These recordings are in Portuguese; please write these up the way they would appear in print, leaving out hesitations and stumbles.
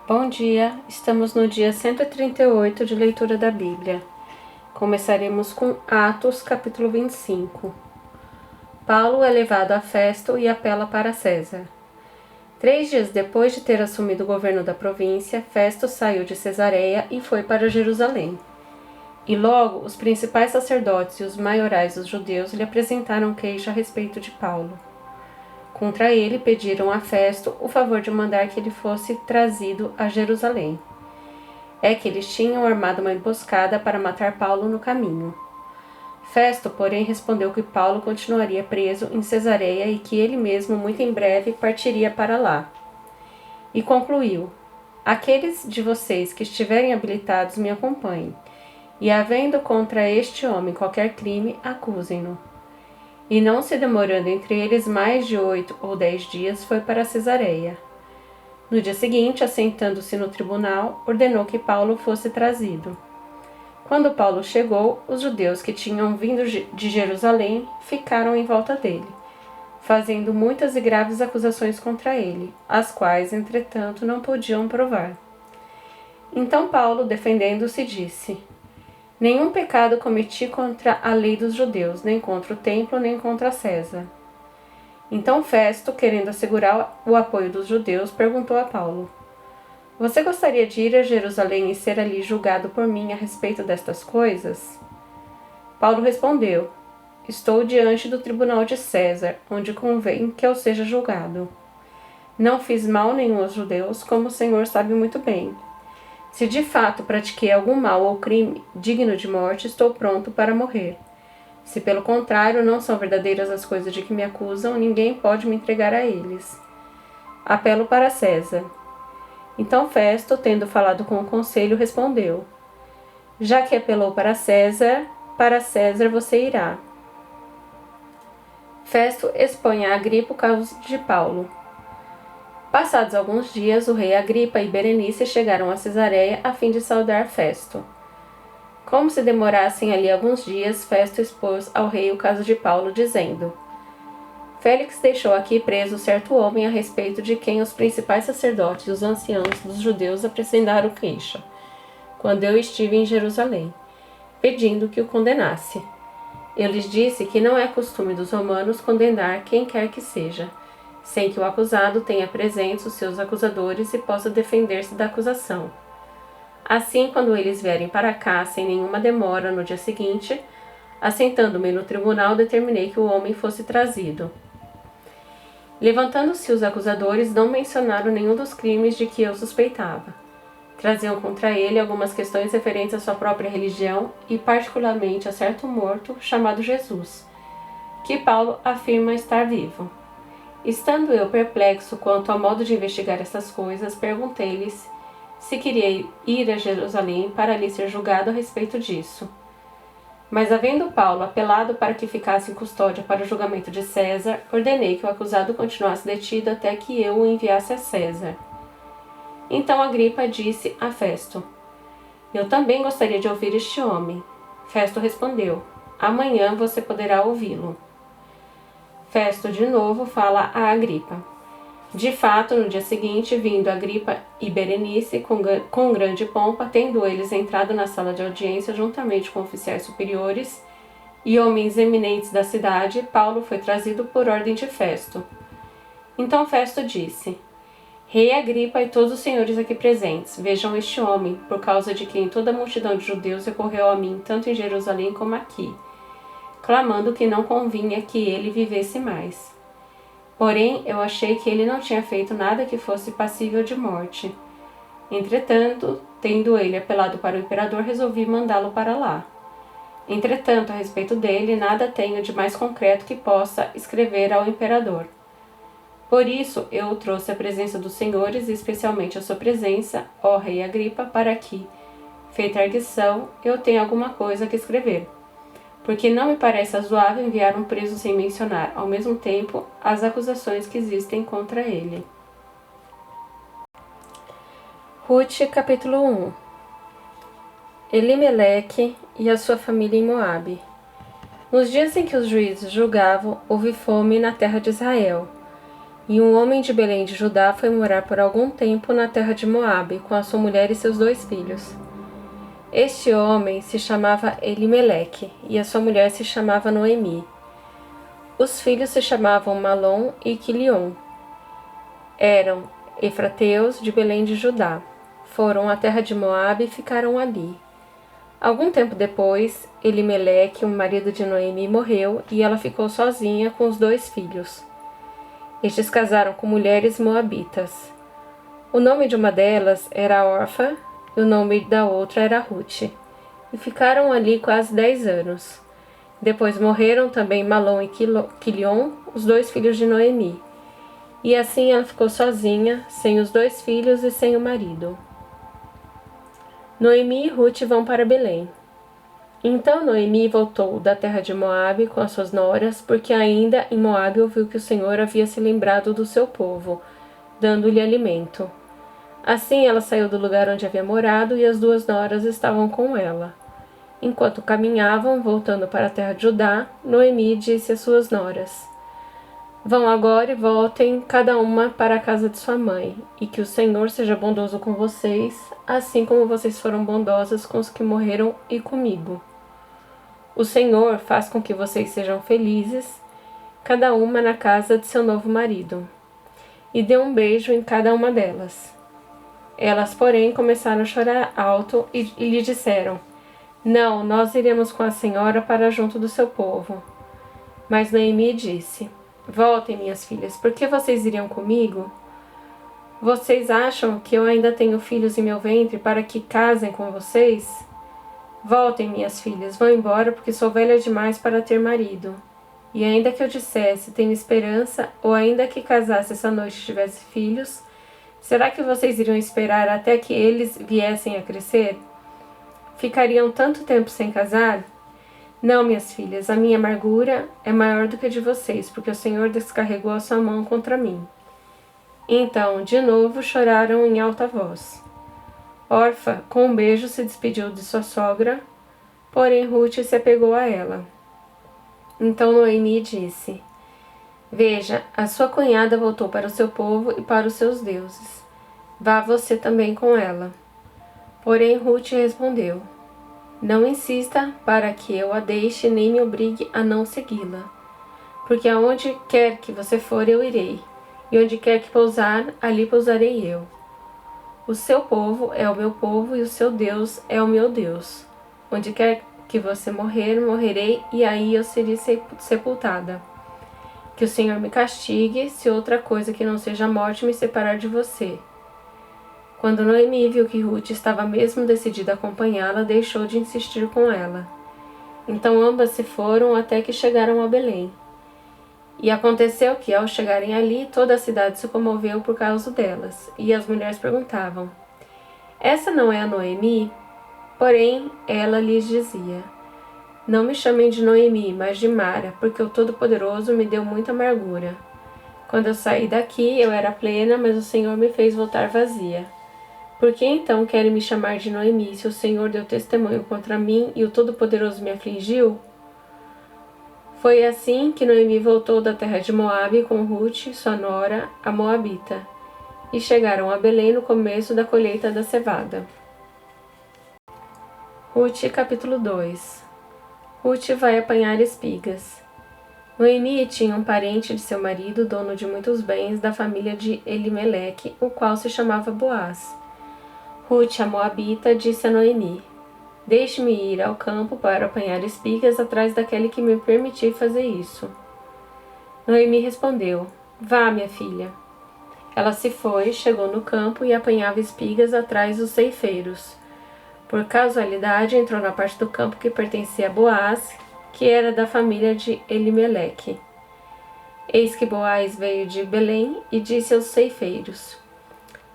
Bom dia, estamos no dia 138 de leitura da Bíblia. Começaremos com Atos, capítulo 25. Paulo é levado a Festo e apela para César. 3 dias depois de ter assumido o governo da província, Festo saiu de Cesareia e foi para Jerusalém. E logo os principais sacerdotes e os maiorais dos judeus lhe apresentaram queixa a respeito de Paulo. Contra ele pediram a Festo o favor de mandar que ele fosse trazido a Jerusalém. É que eles tinham armado uma emboscada para matar Paulo no caminho. Festo, porém, respondeu que Paulo continuaria preso em Cesareia e que ele mesmo, muito em breve, partiria para lá. E concluiu: aqueles de vocês que estiverem habilitados me acompanhem, e havendo contra este homem qualquer crime, acusem-no. E não se demorando entre eles mais de 8 ou 10 dias, foi para Cesareia. No dia seguinte, assentando-se no tribunal, ordenou que Paulo fosse trazido. Quando Paulo chegou, os judeus que tinham vindo de Jerusalém ficaram em volta dele, fazendo muitas e graves acusações contra ele, as quais, entretanto, não podiam provar. Então Paulo, defendendo-se, disse: nenhum pecado cometi contra a lei dos judeus, nem contra o templo, nem contra César. Então Festo, querendo assegurar o apoio dos judeus, perguntou a Paulo: você gostaria de ir a Jerusalém e ser ali julgado por mim a respeito destas coisas? Paulo respondeu: estou diante do tribunal de César, onde convém que eu seja julgado. Não fiz mal nenhum aos judeus, como o Senhor sabe muito bem. Se de fato pratiquei algum mal ou crime digno de morte, estou pronto para morrer. Se pelo contrário não são verdadeiras as coisas de que me acusam, ninguém pode me entregar a eles. Apelo para César. Então Festo, tendo falado com o conselho, respondeu: já que apelou para César você irá. Festo expõe a Agripa o caso de Paulo. Passados alguns dias, o rei Agripa e Berenice chegaram a Cesareia a fim de saudar Festo. Como se demorassem ali alguns dias, Festo expôs ao rei o caso de Paulo, dizendo: Félix deixou aqui preso certo homem a respeito de quem os principais sacerdotes e os anciãos dos judeus apresentaram queixa, quando eu estive em Jerusalém, pedindo que o condenasse. Eu lhes disse que não é costume dos romanos condenar quem quer que seja, sem que o acusado tenha presentes os seus acusadores e possa defender-se da acusação. Assim, quando eles vierem para cá sem nenhuma demora no dia seguinte, assentando-me no tribunal, determinei que o homem fosse trazido. Levantando-se os acusadores, não mencionaram nenhum dos crimes de que eu suspeitava. Traziam contra ele algumas questões referentes à sua própria religião e particularmente a certo morto chamado Jesus, que Paulo afirma estar vivo. Estando eu perplexo quanto ao modo de investigar essas coisas, perguntei-lhes se queria ir a Jerusalém para ali ser julgado a respeito disso. Mas, havendo Paulo apelado para que ficasse em custódia para o julgamento de César, ordenei que o acusado continuasse detido até que eu o enviasse a César. Então Agripa disse a Festo: eu também gostaria de ouvir este homem. Festo respondeu: amanhã você poderá ouvi-lo. Festo de novo fala a Agripa. De fato, no dia seguinte, vindo Agripa e Berenice com grande pompa, tendo eles entrado na sala de audiência juntamente com oficiais superiores e homens eminentes da cidade, Paulo foi trazido por ordem de Festo. Então Festo disse: Rei Agripa e todos os senhores aqui presentes, vejam este homem, por causa de quem toda a multidão de judeus recorreu a mim, tanto em Jerusalém como aqui, clamando que não convinha que ele vivesse mais. Porém, eu achei que ele não tinha feito nada que fosse passível de morte. Entretanto, tendo ele apelado para o imperador, resolvi mandá-lo para lá. Entretanto, a respeito dele, nada tenho de mais concreto que possa escrever ao imperador. Por isso, eu o trouxe à presença dos senhores, e especialmente à sua presença, ó rei Agripa, para que, feita a arguição, eu tenha alguma coisa que escrever. Porque não me parece razoável enviar um preso sem mencionar, ao mesmo tempo, as acusações que existem contra ele. Rute, capítulo 1. Elimeleque e a sua família em Moabe. Nos dias em que os juízes julgavam, houve fome na terra de Israel. E um homem de Belém de Judá foi morar por algum tempo na terra de Moabe, com a sua mulher e seus 2 filhos. Este homem se chamava Elimeleque, e a sua mulher se chamava Noemi. Os filhos se chamavam Malom e Quilion. Eram efrateus de Belém de Judá. Foram à terra de Moabe e ficaram ali. Algum tempo depois, Elimeleque, o marido de Noemi, morreu e ela ficou sozinha com os 2 filhos. Estes casaram com mulheres moabitas. O nome de uma delas era Orfa e o nome da outra era Ruth. E ficaram ali quase 10 anos. Depois morreram também Malom e Quilion, os 2 filhos de Noemi. E assim ela ficou sozinha, sem os 2 filhos e sem o marido. Noemi e Ruth vão para Belém. Então Noemi voltou da terra de Moabe com as suas noras, porque ainda em Moabe ouviu que o Senhor havia se lembrado do seu povo, dando-lhe alimento. Assim ela saiu do lugar onde havia morado e as 2 noras estavam com ela. Enquanto caminhavam, voltando para a terra de Judá, Noemi disse às suas noras: Vão agora e voltem, cada uma para a casa de sua mãe, e que o Senhor seja bondoso com vocês, assim como vocês foram bondosas com os que morreram e comigo. O Senhor faz com que vocês sejam felizes, cada uma na casa de seu novo marido. E deu um beijo em cada uma delas. Elas, porém, começaram a chorar alto e lhe disseram: Não, nós iremos com a senhora para junto do seu povo. Mas Noemi disse: Voltem, minhas filhas, por que vocês iriam comigo? Vocês acham que eu ainda tenho filhos em meu ventre para que casem com vocês? Voltem, minhas filhas, vão embora, porque sou velha demais para ter marido. E ainda que eu dissesse, tenho esperança, ou ainda que casasse essa noite e tivesse filhos, será que vocês iriam esperar até que eles viessem a crescer? Ficariam tanto tempo sem casar? Não, minhas filhas, a minha amargura é maior do que a de vocês, porque o Senhor descarregou a sua mão contra mim. Então, de novo, choraram em alta voz. Orfa, com um beijo, se despediu de sua sogra, porém Ruth se apegou a ela. Então Noemi disse: Veja, a sua cunhada voltou para o seu povo e para os seus deuses. Vá você também com ela. Porém Ruth respondeu: Não insista para que eu a deixe nem me obrigue a não segui-la. Porque aonde quer que você for, eu irei, e onde quer que pousar, ali pousarei eu. O seu povo é o meu povo e o seu Deus é o meu Deus. Onde quer que você morrer, morrerei e aí eu serei sepultada. Que o Senhor me castigue se outra coisa que não seja a morte me separar de você. Quando Noemi viu que Ruth estava mesmo decidida a acompanhá-la, deixou de insistir com ela. Então ambas se foram até que chegaram a Belém. E aconteceu que, ao chegarem ali, toda a cidade se comoveu por causa delas, e as mulheres perguntavam: Essa não é a Noemi? Porém, ela lhes dizia: Não me chamem de Noemi, mas de Mara, porque o Todo-Poderoso me deu muita amargura. Quando eu saí daqui, eu era plena, mas o Senhor me fez voltar vazia. Por que então querem me chamar de Noemi, se o Senhor deu testemunho contra mim e o Todo-Poderoso me afligiu? Foi assim que Noemi voltou da terra de Moabe com Ruth, sua nora, a Moabita, e chegaram a Belém no começo da colheita da cevada. Ruth, capítulo 2. Ruth vai apanhar espigas. Noemi tinha um parente de seu marido, dono de muitos bens, da família de Elimeleque, o qual se chamava Boaz. Ruth, a Moabita, disse a Noemi: Deixe-me ir ao campo para apanhar espigas atrás daquele que me permitir fazer isso. Noemi respondeu: Vá, minha filha. Ela se foi, chegou no campo e apanhava espigas atrás dos ceifeiros. Por casualidade, entrou na parte do campo que pertencia a Boaz, que era da família de Elimeleque. Eis que Boaz veio de Belém e disse aos ceifeiros: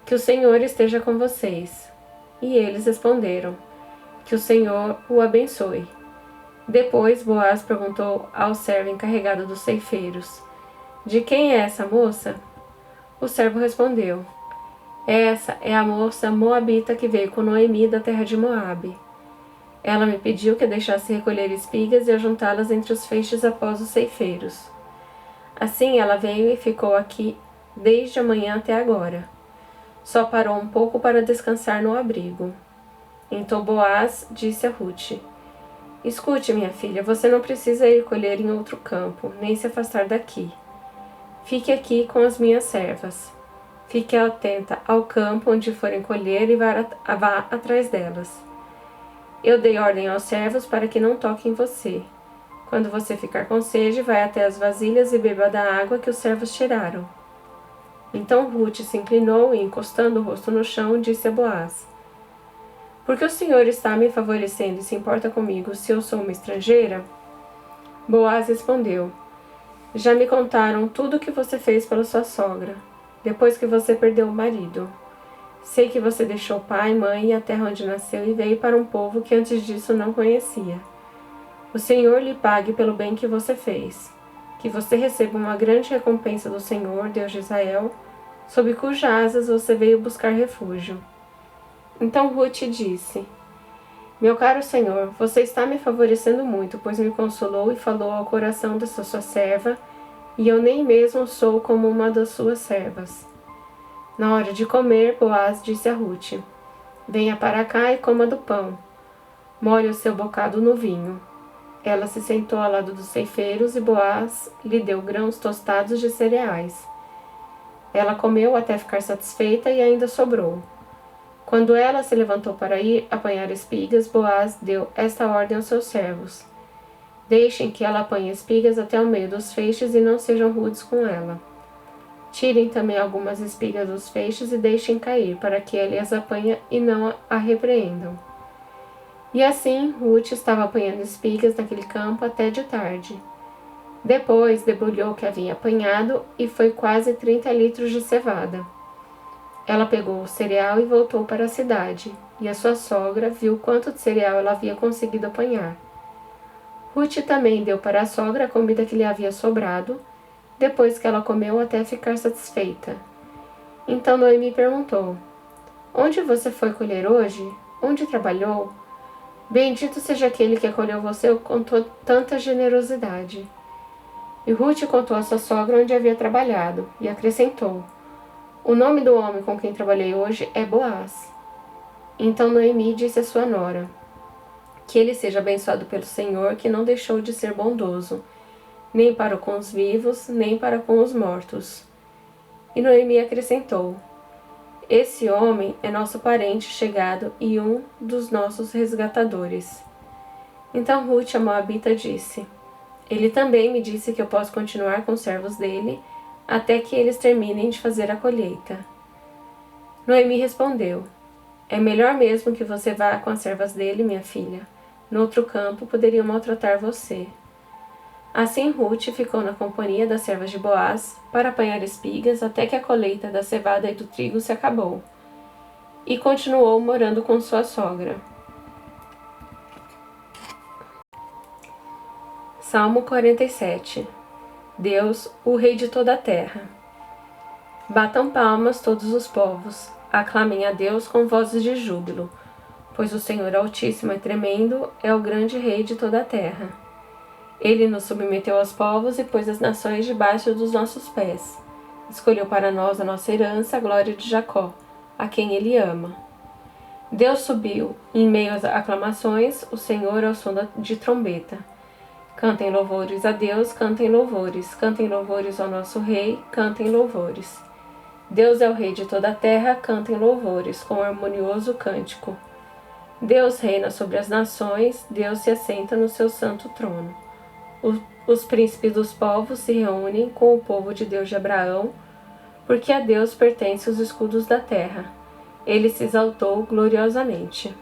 Que o Senhor esteja com vocês. E eles responderam: Que o Senhor o abençoe. Depois Boaz perguntou ao servo encarregado dos ceifeiros: De quem é essa moça? O servo respondeu: Essa é a moça moabita que veio com Noemi da terra de Moabe. Ela me pediu que deixasse recolher espigas e ajuntá-las entre os feixes após os ceifeiros. Assim ela veio e ficou aqui desde a manhã até agora. Só parou um pouco para descansar no abrigo. Então Boaz disse a Ruth: Escute, minha filha, você não precisa ir colher em outro campo, nem se afastar daqui. Fique aqui com as minhas servas. Fique atenta ao campo onde forem colher e vá atrás delas. Eu dei ordem aos servos para que não toquem em você. Quando você ficar com sede, vai até as vasilhas e beba da água que os servos tiraram. Então Ruth se inclinou e, encostando o rosto no chão, disse a Boaz: Por que o senhor está me favorecendo e se importa comigo se eu sou uma estrangeira? Boaz respondeu: Já me contaram tudo o que você fez pela sua sogra, depois que você perdeu o marido. Sei que você deixou pai, mãe e a terra onde nasceu e veio para um povo que antes disso não conhecia. O Senhor lhe pague pelo bem que você fez. Que você receba uma grande recompensa do Senhor, Deus de Israel, sob cujas asas você veio buscar refúgio. Então Ruth disse: Meu caro Senhor, você está me favorecendo muito, pois me consolou e falou ao coração dessa sua serva, e eu nem mesmo sou como uma das suas servas. Na hora de comer, Boaz disse a Ruth: Venha para cá e coma do pão. Molhe o seu bocado no vinho. Ela se sentou ao lado dos ceifeiros e Boaz lhe deu grãos tostados de cereais. Ela comeu até ficar satisfeita e ainda sobrou. Quando ela se levantou para ir apanhar espigas, Boaz deu esta ordem aos seus servos: Deixem que ela apanhe espigas até o meio dos feixes e não sejam rudes com ela. Tirem também algumas espigas dos feixes e deixem cair, para que ele as apanhe e não a repreendam. E assim Ruth estava apanhando espigas naquele campo até de tarde. Depois debulhou o que havia apanhado e foi quase 30 litros de cevada. Ela pegou o cereal e voltou para a cidade, e a sua sogra viu quanto de cereal ela havia conseguido apanhar. Ruth também deu para a sogra a comida que lhe havia sobrado, depois que ela comeu até ficar satisfeita. Então Noemi perguntou: Onde você foi colher hoje? Onde trabalhou? Bendito seja aquele que acolheu você com tanta generosidade. E Ruth contou a sua sogra onde havia trabalhado, e acrescentou: O nome do homem com quem trabalhei hoje é Boaz. Então Noemi disse à sua nora: Que ele seja abençoado pelo Senhor, que não deixou de ser bondoso, nem para com os vivos, nem para com os mortos. E Noemi acrescentou: Esse homem é nosso parente chegado e um dos nossos resgatadores. Então Ruth, a moabita, disse: Ele também me disse que eu posso continuar com os servos dele até que eles terminem de fazer a colheita. Noemi respondeu: É melhor mesmo que você vá com as servas dele, minha filha. No outro campo poderiam maltratar você. Assim Ruth ficou na companhia das servas de Boaz para apanhar espigas até que a colheita da cevada e do trigo se acabou, e continuou morando com sua sogra. Salmo 47. Deus, o Rei de toda a terra. Batam palmas todos os povos, aclamem a Deus com vozes de júbilo, pois o Senhor Altíssimo e tremendo é o grande Rei de toda a terra. Ele nos submeteu aos povos e pôs as nações debaixo dos nossos pés. Escolheu para nós a nossa herança, a glória de Jacó, a quem ele ama. Deus subiu, em meio às aclamações, o Senhor ao som de trombeta. Cantem louvores a Deus, cantem louvores ao nosso Rei, cantem louvores. Deus é o Rei de toda a terra, cantem louvores, com harmonioso cântico. Deus reina sobre as nações, Deus se assenta no seu santo trono. Os príncipes dos povos se reúnem com o povo de Deus de Abraão, porque a Deus pertencem os escudos da terra. Ele se exaltou gloriosamente.